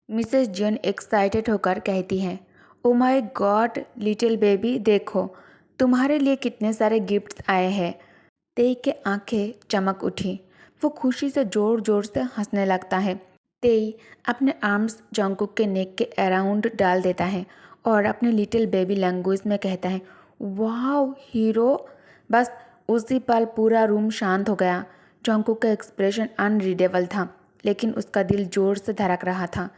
Mrs John excited होकर कहती हैं, oh my God little baby, देखो तुम्हारे लिए कितने सारे गिफ्ट्स आए हैं। तेई के आंखें चमक उठी। वो खुशी से जोर जोर से हंसने लगता है। तेई अपने आर्म्स जंकुक के नेक के अराउंड डाल देता है और अपने लिटिल बेबी लैंग्वेज में कहता है, वाह हीरो। बस उसी पल पूरा रूम शांत हो गया। जंकुक का एक्सप्रेशन अनरीडेबल था, लेकिन उसका दिल जोर से धड़क रहा था।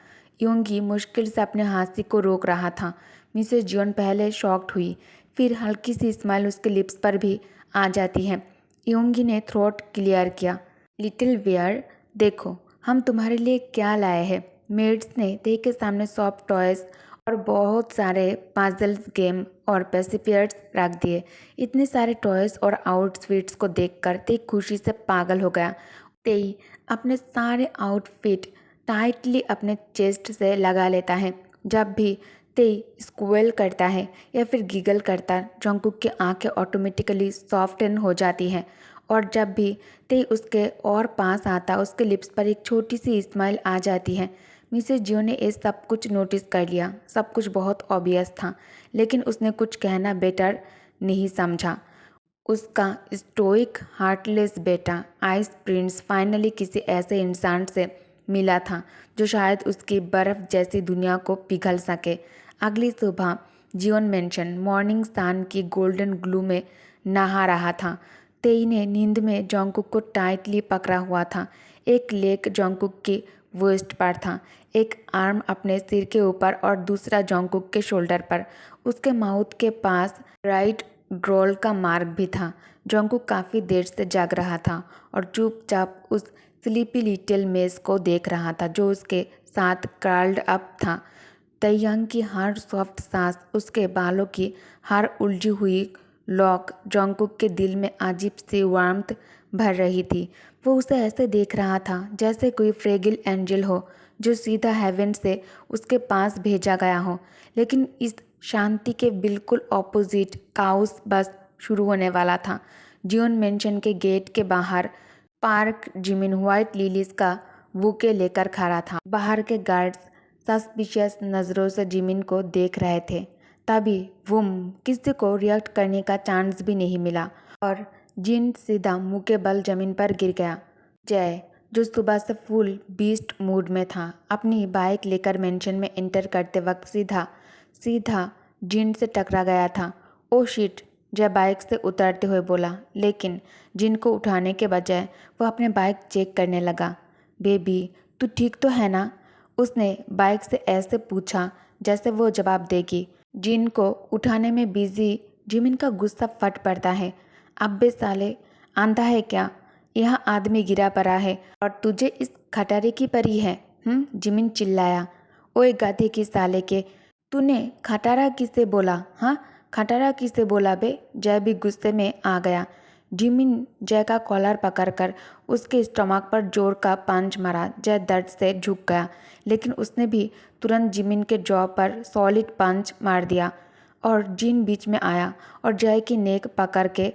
योंगी मुश्किल से अपने हंसी को रोक रहा था। मिसेस जॉन पहले शॉक्ड हुई, फिर हल्की सी स्माइल उसके लिप्स पर भी आ जाती है। योंगी ने थ्रोट क्लियर किया, लिटिल बियर, देखो हम तुम्हारे लिए क्या लाए हैं। मेड्स ने ते के सामने सॉफ्ट टॉयज और बहुत सारे पजल्स गेम और पेसिफियर्स रख दिए। इतने सारे टॉयज और आउटफिट्स को देखकर ते खुशी से पागल हो गया। तेई अपने सारे आउटफिट टाइटली अपने चेस्ट से लगा लेता है। जब भी तेई स्क्वेल करता है या फिर गिगल करता, जंकुक की आंखें ऑटोमेटिकली सॉफ्टन हो जाती हैं और जब भी तेई उसके और पास आता, उसके लिप्स पर एक छोटी सी स्माइल आ जाती है। मिसेस जियो ने ये सब कुछ नोटिस कर लिया। सब कुछ बहुत ऑब्वियस था, लेकिन उसने कुछ कहना बेटर नहीं समझा। उसका स्टोइक हार्टलेस बेटा आइस प्रिंस फाइनली किसी ऐसे इंसान से मिला था जो शायद उसकी बर्फ़ जैसी दुनिया को पिघल सके। अगली सुबह जियोन मेंशन मॉर्निंग सन की गोल्डन ग्लू में नहा रहा था। तेई ने नींद में जोंगकुक को टाइटली पकड़ा हुआ था। एक लेग जोंगकुक की वेस्ट पर था, एक आर्म अपने सिर के ऊपर और दूसरा जोंगकुक के शोल्डर पर। उसके माउथ के पास राइट ड्रोल का मार्क भी था। जोंगकुक काफ़ी देर से जाग रहा था और चुपचाप उस स्लीपी लिटिल मेस को देख रहा था जो उसके साथ कर्ल्ड अप था। तैयांग की हर सॉफ्ट सांस, उसके बालों की हर उलझी हुई लॉक जोंगकुक के दिल में अजीब सी वार्मथ भर रही थी। वो उसे ऐसे देख रहा था जैसे कोई फ्रेगिल एंजल हो जो सीधा हेवन से उसके पास भेजा गया हो। लेकिन इस शांति के बिल्कुल ऑपोजिट काउस बस शुरू होने वाला था। जियोन मेंशन के गेट के बाहर पार्क जिमिन व्हाइट लिलीज का बुके लेकर खड़ा था। बाहर के गार्ड्स सस्पिशियस नज़रों से जिमिन को देख रहे थे। तभी वुम, किसी को रिएक्ट करने का चांस भी नहीं मिला और जिन सीधा मुंह के बल जमीन पर गिर गया। जय, जो सुबह से फुल बीस्ट मूड में था, अपनी बाइक लेकर मेंशन में एंटर करते वक्त सीधा सीधा जिन से टकरा गया था। ओ शिट, जय बाइक से उतरते हुए बोला, लेकिन जिन को उठाने के बजाय वो अपने बाइक चेक करने लगा। बेबी, तू ठीक तो है ना? उसने बाइक से ऐसे पूछा जैसे वो जवाब देगी। जिन को उठाने में बिजी जिमिन का गुस्सा फट पड़ता है। अब्बे साले, आंधा है क्या? यहाँ आदमी गिरा पड़ा है और तुझे इस खटारे की परी है? जिमिन चिल्लाया। ओए गधे की साले के, तूने खटारा किसे बोला? हाँ, खटारा किसे बोला बे? जय भी गुस्से में आ गया। जिमिन जय का कॉलर पकड़कर उसके स्टमक पर जोर का पंच मारा। जय दर्द से झुक गया, लेकिन उसने भी तुरंत जिमिन के जॉ पर सॉलिड पंच मार दिया और जिन बीच में आया और जय की नेक पकड़ के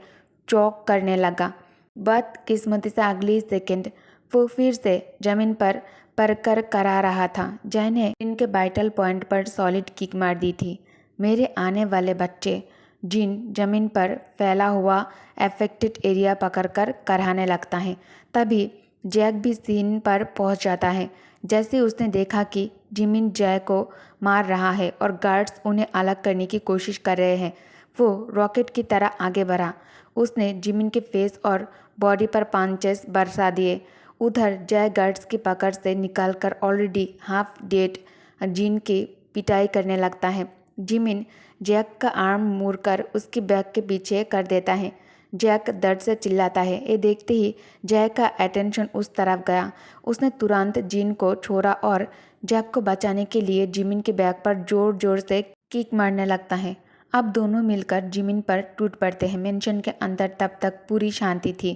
चौक करने लगा। बदकिस्मती से अगली सेकंड वो फिर से जमीन पर परकर करा रहा था। जय ने इनके वाइटल पॉइंट पर सॉलिड किक मार दी थी। मेरे आने वाले बच्चे, जिन जमीन पर फैला हुआ एफेक्टेड एरिया पकड़कर कराने लगता है। तभी जैक भी सीन पर पहुंच जाता है। जैसे उसने देखा कि जिमिन जय को मार रहा है और गार्ड्स उन्हें अलग करने की कोशिश कर रहे हैं, वो रॉकेट की तरह आगे बढ़ा। उसने जिमिन के फेस और बॉडी पर पंचेस बरसा दिए। उधर जय गार्ड्स की पकड़ से निकालकर ऑलरेडी हाफ डेड जिन की पिटाई करने लगता है। जिमिन जैक का आर्म मोड़कर उसकी बैक के पीछे कर देता है। जैक दर्द से चिल्लाता है। ये देखते ही जैक का अटेंशन उस तरफ गया। उसने तुरंत जिन को छोड़ा और जैक को बचाने के लिए जिमिन के बैक पर जोर जोर से किक मारने लगता है। अब दोनों मिलकर जिमिन पर टूट पड़ते हैं। मेंशन के अंदर तब तक पूरी शांति थी।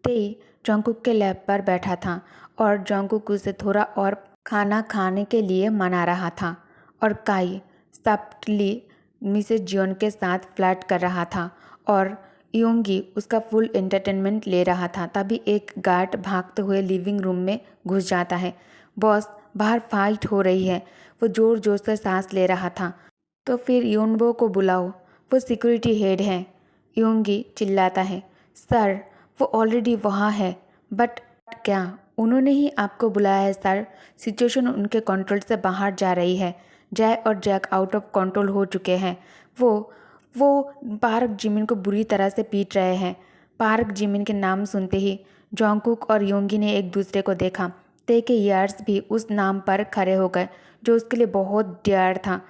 तेई जोंगकुक के लैब पर बैठा था और जोंगकुक उसे थोड़ा और खाना खाने के लिए मना रहा था और काई सप्टली मिसेस जियोन के साथ फ्लर्ट कर रहा था और योंगी उसका फुल एंटरटेनमेंट ले रहा था। तभी एक गार्ड भागते हुए लिविंग रूम में घुस जाता है। बॉस, बाहर फाइट हो रही है। वो ज़ोर ज़ोर से सांस ले रहा था। तो फिर यूनबो को बुलाओ, वो सिक्योरिटी हेड है, यूंगी चिल्लाता है। सर, वो ऑलरेडी वहाँ है। बट क्या? उन्होंने ही आपको बुलाया है सर। सिचुएशन उनके कंट्रोल से बाहर जा रही है। जय और जैक आउट ऑफ कंट्रोल हो चुके हैं। वो पार्क जिमिन को बुरी तरह से पीट रहे हैं। पार्क जिमिन के नाम सुनते ही जॉन्गकुक और योंगी ने एक दूसरे को देखा। ते के ईयर्स भी उस नाम पर खड़े हो गए जो उसके लिए बहुत डियर था।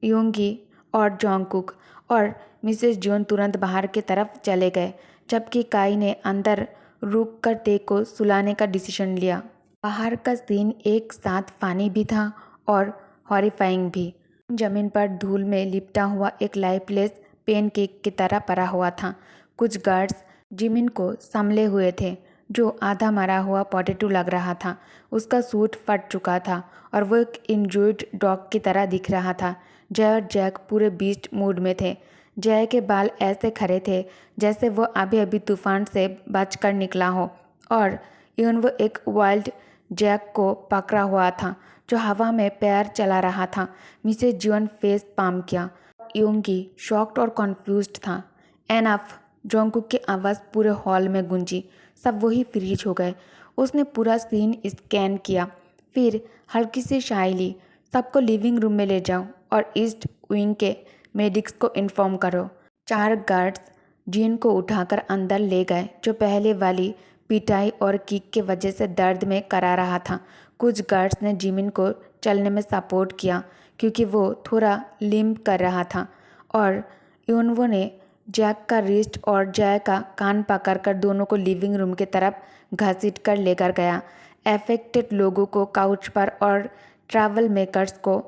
योंगी और जॉन्गकुक और मिसेस जियोन तुरंत बाहर की तरफ चले गए, जबकि काई ने अंदर रुक कर ते को सुलाने का डिसीजन लिया। बाहर का सीन एक साथ फानी भी था और हॉरिफाइंग भी। जमीन पर धूल में लिपटा हुआ एक लाइफलेस पेनकेक की तरह पड़ा हुआ था। कुछ गार्ड्स जिमिन को संभले हुए थे, जो आधा मरा हुआ पोटैटो लग रहा था। उसका सूट फट चुका था और वो एक इंजर्ड डॉग की तरह दिख रहा था। जय और जैक पूरे बीस्ट मूड में थे। जय के बाल ऐसे खड़े थे जैसे वो अभी अभी तूफान से बचकर निकला हो, और इवन वो एक वाइल्ड जैक को पकड़ा हुआ था जो हवा में पैर चला रहा था। मिसेस जियोन फेस पाम किया। योंगी शॉक्ड और कॉन्फ्यूज्ड था। एनफ, जोंगकुक की आवाज़ पूरे हॉल में गूंजी। सब वही फ्रीज हो गए। उसने पूरा सीन स्कैन किया, फिर हल्की सी शाई ली। सबको लिविंग रूम में ले जाओ और ईस्ट विंग के मेडिक्स को इन्फॉर्म करो। 4 गार्ड्स जिन को उठाकर अंदर ले गए, जो पहले वाली पिटाई और किक के वजह से दर्द में करा रहा था। कुछ गार्ड्स ने जिमिन को चलने में सपोर्ट किया क्योंकि वो थोड़ा लिम्प कर रहा था, और यूनवो ने जैक का रिस्ट और जय का कान पकड़कर दोनों को लिविंग रूम की तरफ घसीट कर लेकर गया। एफेक्टेड लोगों को काउच पर और ट्रैवल मेकर्स को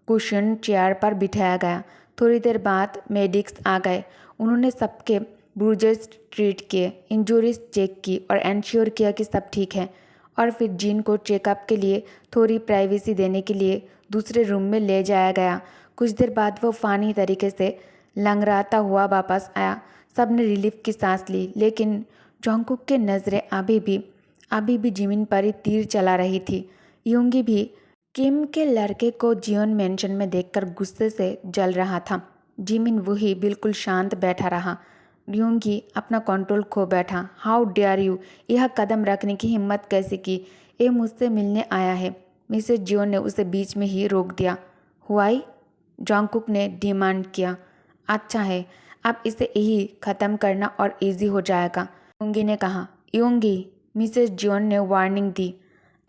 कुशन चेयर पर बिठाया गया। थोड़ी देर बाद मेडिक्स आ गए। उन्होंने सबके ब्रूजेस ट्रीट किए, इंजरीज चेक की और इंश्योर किया कि सब ठीक है, और फिर जिन को चेकअप के लिए थोड़ी प्राइवेसी देने के लिए दूसरे रूम में ले जाया गया। कुछ देर बाद वो फ़ानी तरीके से लंगड़ाता हुआ वापस आया। सब ने रिलीफ की सांस ली, लेकिन जोंगकुक की नज़रें अभी भी जिमिन पर ही तीर चला रही थी। योंगी भी किम के लड़के को जियोन मेंशन में देखकर गुस्से से जल रहा था। जिमिन वही बिल्कुल शांत बैठा रहा। योंगी अपना कंट्रोल खो बैठा। हाउ डेयर यू, यह कदम रखने की हिम्मत कैसे की? ये मुझसे मिलने आया है। मिसेस जियोन ने उसे बीच में ही रोक दिया। हुआई, जोंगकुक ने डिमांड किया। अच्छा है, अब इसे यही ख़त्म करना और इजी हो जाएगा, योंगी ने कहा। योंगी, मिसेस जियोन ने वार्निंग दी,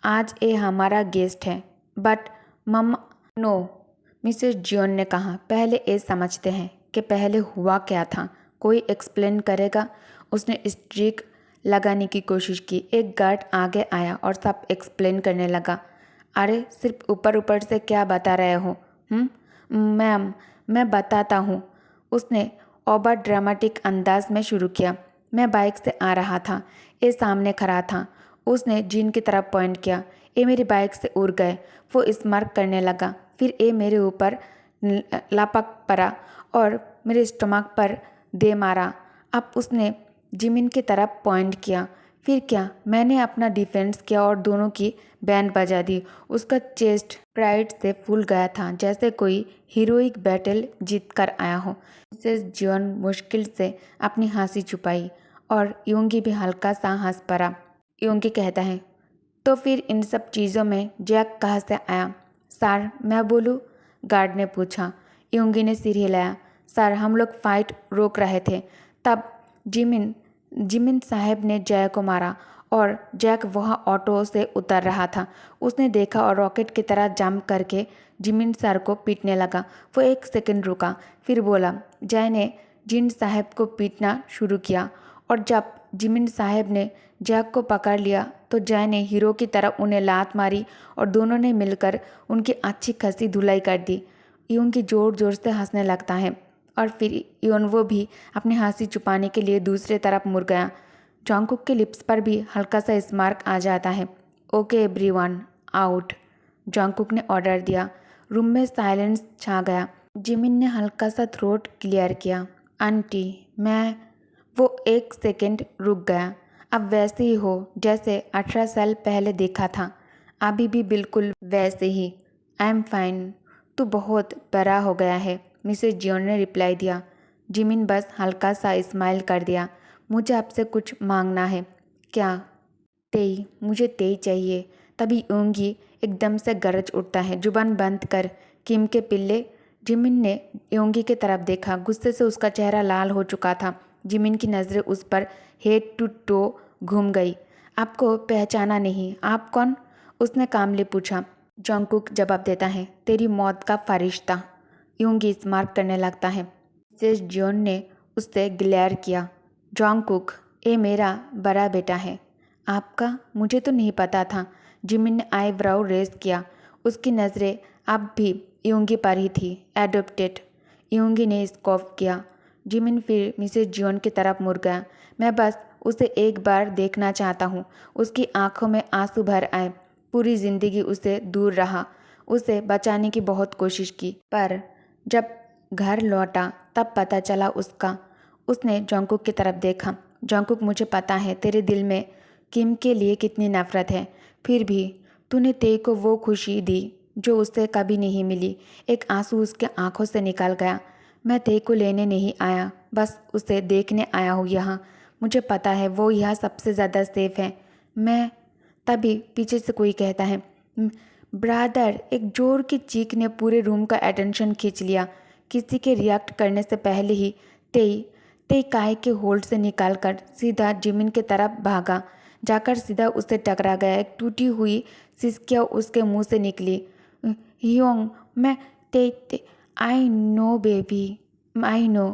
आज ये हमारा गेस्ट है। But mama, no, Mrs Jeon ने कहा। पहले ये समझते हैं कि पहले हुआ क्या था। कोई एक्सप्लेन करेगा? उसने स्ट्रिक लगाने की कोशिश की। एक गार्ड आगे आया और सब एक्सप्लेन करने लगा। अरे सिर्फ ऊपर ऊपर से क्या बता रहे हो? मैम, मैं बताता हूँ, उसने ओवर ड्रामेटिक अंदाज में शुरू किया। मैं बाइक से आ रहा था, ये सामने खड़ा था। उसने जिन की तरफ पॉइंट किया। ये मेरी बाइक से उड़ गए। वो स्मार्क करने लगा। फिर ये मेरे ऊपर लपक पड़ा और मेरे स्टमक पर दे मारा। अब उसने जिमिन की तरफ पॉइंट किया। फिर क्या? मैंने अपना डिफेंस किया और दोनों की बैंड बजा दी। उसका चेस्ट प्राइड से फूल गया था, जैसे कोई हीरोइक बैटल जीत कर आया हो। मिसेस जियोन मुश्किल से अपनी हंसी छुपाई और योंगी भी हल्का सा हंस पड़ा। योंगी कहता है, तो फिर इन सब चीज़ों में जैक कहाँ से आया? सर, मैं बोलूँ? गार्ड ने पूछा। योंगी ने सिर हिलाया। सर, हम लोग फाइट रोक रहे थे, तब जिमिन साहब ने जय को मारा और जैक वहाँ ऑटो से उतर रहा था। उसने देखा और रॉकेट की तरह जंप करके जिमिन सर को पीटने लगा। वो एक सेकंड रुका, फिर बोला। जय ने जिन साहब को पीटना शुरू किया, और जब जिमिन साहब ने जैक को पकड़ लिया तो जय ने हीरो की तरह उन्हें लात मारी और दोनों ने मिलकर उनकी अच्छी खासी धुलाई कर दी। योंगी जोर जोर से हंसने लगता है और फिर योनवो भी अपनी हंसी छुपाने के लिए दूसरे तरफ मुड़ गया। जोंगकुक के लिप्स पर भी हल्का सा स्मार्क आ जाता है। ओके एवरीवन, आउट, जोंगकुक ने ऑर्डर दिया। रूम में साइलेंस छा गया। जिमिन ने हल्का सा थ्रोट क्लियर किया। आंटी, मैं। वो एक सेकंड रुक गया। अब वैसे ही हो जैसे 18 साल पहले देखा था। अभी भी बिल्कुल वैसे ही। I am fine. तू बहुत बड़ा हो गया है, मिसेज जियोन ने रिप्लाई दिया। जिमिन बस हल्का सा स्माइल कर दिया। मुझे आपसे कुछ मांगना है। क्या? तेई, मुझे तेई चाहिए। तभी योंगी एकदम से गरज उठता है, जुबान बंद कर किम के पिल्ले। जिमिन ने योंगी की तरफ देखा। गुस्से से उसका चेहरा लाल हो चुका था। जिमिन की नज़रें उस पर हेड टू टो घूम गई। आपको पहचाना नहीं? आप कौन? उसने कामली पूछा। जंगकुक जवाब देता है, तेरी मौत का फरिश्ता। योंगी स्मार्ट करने लगता है। मिसेस जियोन ने उससे ग्लेयर किया। जंगकुक, ये मेरा बड़ा बेटा है। आपका? मुझे तो नहीं पता था। जिमिन ने आईब्राउ रेज किया। उसकी नज़रें अब भी योंगी पर ही थी। एडोप्टेड। योंगी ने स्कॉफ किया। जिमिन फिर मिसेज जियोन की तरफ मुड़ गया। मैं बस उसे एक बार देखना चाहता हूँ। उसकी आंखों में आंसू भर आए। पूरी जिंदगी उसे दूर रहा, उसे बचाने की बहुत कोशिश की, पर जब घर लौटा तब पता चला उसका। उसने जंगकुक की तरफ देखा। जंगकुक, मुझे पता है तेरे दिल में किम के लिए कितनी नफरत है, फिर भी तूने तेई को वो खुशी दी जो उससे कभी नहीं मिली। एक आंसू उसके आंखों से निकल गया। मैं तेई को लेने नहीं आया, बस उसे देखने आया हूँ यहाँ। मुझे पता है वो यहाँ सबसे ज़्यादा सेफ है। मैं तभी पीछे से कोई कहता है, ब्रादर। एक जोर की चीख ने पूरे रूम का अटेंशन खींच लिया। किसी के रिएक्ट करने से पहले ही तेई तेई काय के होल्ड से निकालकर सीधा जिमिन की तरफ भागा। जाकर सीधा उससे टकरा गया। एक टूटी हुई सिसकियाँ उसके मुंह से निकली। हियोंग, मैं ते, ते I know baby, I know.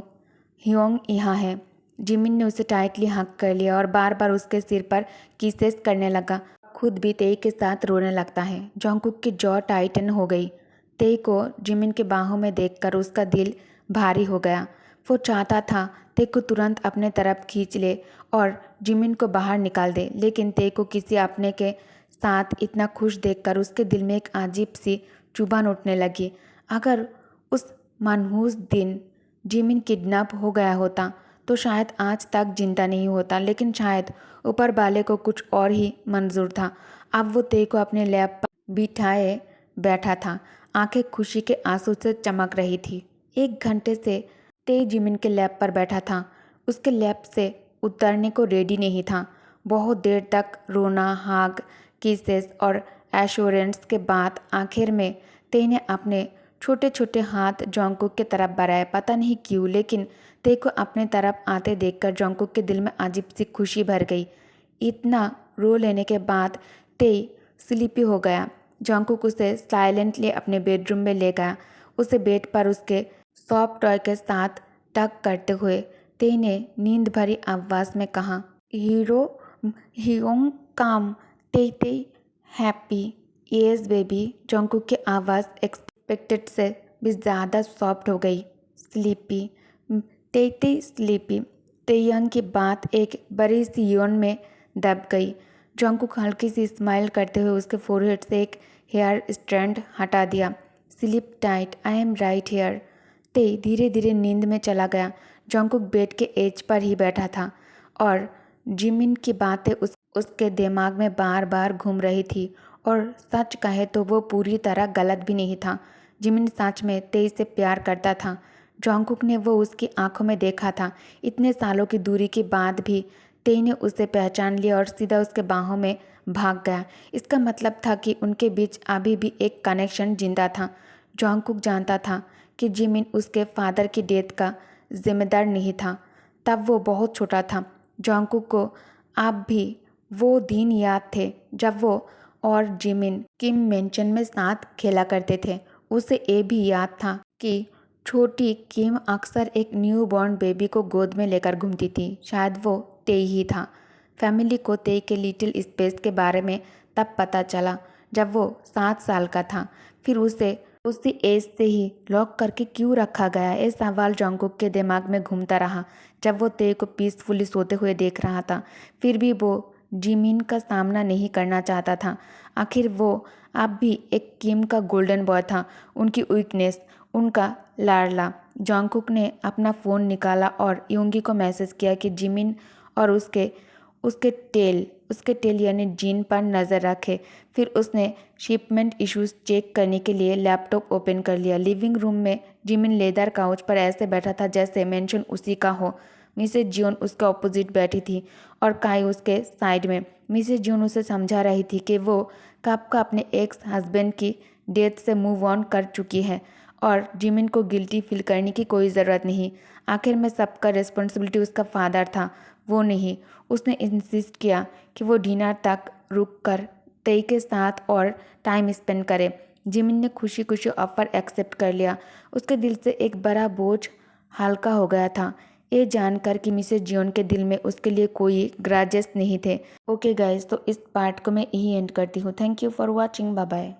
Hyung यहाँ है। जिमिन ने उसे टाइटली हक कर लिया और बार बार उसके सिर पर किसेस करने लगा। खुद भी तेई के साथ रोने लगता है। जंगकुक की जॉ टाइटन हो गई। तेई को जिमिन के बाहों में देखकर उसका दिल भारी हो गया। वो चाहता था तेई को तुरंत अपने तरफ खींच ले और जिमिन को बाहर निकाल दे, लेकिन तेई को किसी अपने के साथ इतना खुश देखकर उसके दिल में एक अजीब सी चुभन उठने लगी। अगर उस मनहूस दिन जिमिन किडनैप हो गया होता तो शायद आज तक जिंदा नहीं होता, लेकिन शायद ऊपर वाले को कुछ और ही मंजूर था। अब वो तेई को अपने लैब पर बिठाए बैठा था। आंखें खुशी के आंसू से चमक रही थी। 1 घंटे से तेई जिमिन के लैब पर बैठा था। उसके लैब से उतरने को रेडी नहीं था। बहुत देर तक रोना, हाग, किसेस और एश्योरेंस के बाद आखिर में तेई ने अपने छोटे छोटे हाथ जंगकुक की तरफ बढ़ाए। पता नहीं क्यों, लेकिन तेई को अपने तरफ आते देखकर जंगकुक के दिल में अजीब सी खुशी भर गई। इतना रो लेने के बाद तेई स्लीपी हो गया। जंगकुक उसे साइलेंटली अपने बेडरूम में ले गया। उसे बेड पर उसके सॉफ्ट टॉय के साथ टक करते हुए तेई ने नींद भरी आवाज़ में कहा, हीरो हियोंग काम, तेई तेई हैप्पी। Yes baby. जंगकुक की आवाज़ एक्सपेक्टेड से भी ज़्यादा सॉफ्ट हो गई। स्लीपी, तेई तेई स्लीपी। तेयंग की बात एक बड़ी सी यौन में दब गई। जंगकुक हल्की सी स्माइल करते हुए उसके फोरहेड से एक हेयर स्ट्रैंड हटा दिया। Sleep tight, I am right here. तेई धीरे धीरे नींद में चला गया। जंगकुक बेड के एज पर ही बैठा था और जिमिन की बातें उसके दिमाग में बार बार घूम रही थी। और सच कहे तो वो पूरी तरह गलत भी नहीं था। जिमिन सच में तेई से प्यार करता था। जंगकुक ने वो उसकी आंखों में देखा था। इतने सालों की दूरी के बाद भी तेई ने उसे पहचान लिया और सीधा उसके बाहों में भाग गया। इसका मतलब था कि उनके बीच अभी भी एक कनेक्शन जिंदा था। जंगकुक जानता था कि जिमिन उसके फादर की डेथ का जिम्मेदार नहीं था। तब वो बहुत छोटा था। जंगकुक को अब भी वो दिन याद थे जब वो और जिमिन किम मेंशन में साथ खेला करते थे। उसे ये भी याद था कि छोटी किम अक्सर एक न्यू बॉर्न बेबी को गोद में लेकर घूमती थी। शायद वो तेई ही था। फैमिली को तेई के लिटिल स्पेस के बारे में तब पता चला जब वो 7 साल का था। फिर उसे उसी एज से ही लॉक करके क्यों रखा गया, ये सवाल जंगकुक के दिमाग में घूमता रहा जब वो तेई को पीसफुली सोते हुए देख रहा था। फिर भी वो जिमिन का सामना नहीं करना चाहता था। आखिर वो अब भी एक किम का गोल्डन बॉय था, उनकी वीकनेस, उनका लाडला। जंगकुक ने अपना फ़ोन निकाला और योंगी को मैसेज किया कि जिमिन और उसके उसके टेल उसके टेलियर ने जीन पर नज़र रखे। फिर उसने शिपमेंट इश्यूज चेक करने के लिए लैपटॉप ओपन कर लिया। लिविंग रूम में जिमिन लेदर काउच पर ऐसे बैठा था जैसे मेंशन उसी का हो। मिसेज जियोन उसके ऑपोजिट बैठी थी और काई उसके साइड में। मिसेज जियोन उसे समझा रही थी कि वो कब का अपने एक्स हस्बैंड की डेथ से मूव ऑन कर चुकी है और जिमिन को गिल्टी फील करने की कोई ज़रूरत नहीं। आखिर में सबका रिस्पॉन्सिबिलिटी उसका फादर था, वो नहीं। उसने इंसिस्ट किया कि वो डिनर तक रुक कर तेई के साथ और टाइम स्पेंड करे। जिमिन ने खुशी खुशी ऑफर एक्सेप्ट कर लिया। उसके दिल से एक बड़ा बोझ हल्का हो गया था, ये जानकर कि मिसेज जियोन के दिल में उसके लिए कोई ग्रजेस नहीं थे। ओके गाइज, तो इस पार्ट को मैं यही एंड करती हूँ। Thank you for watching, bye bye.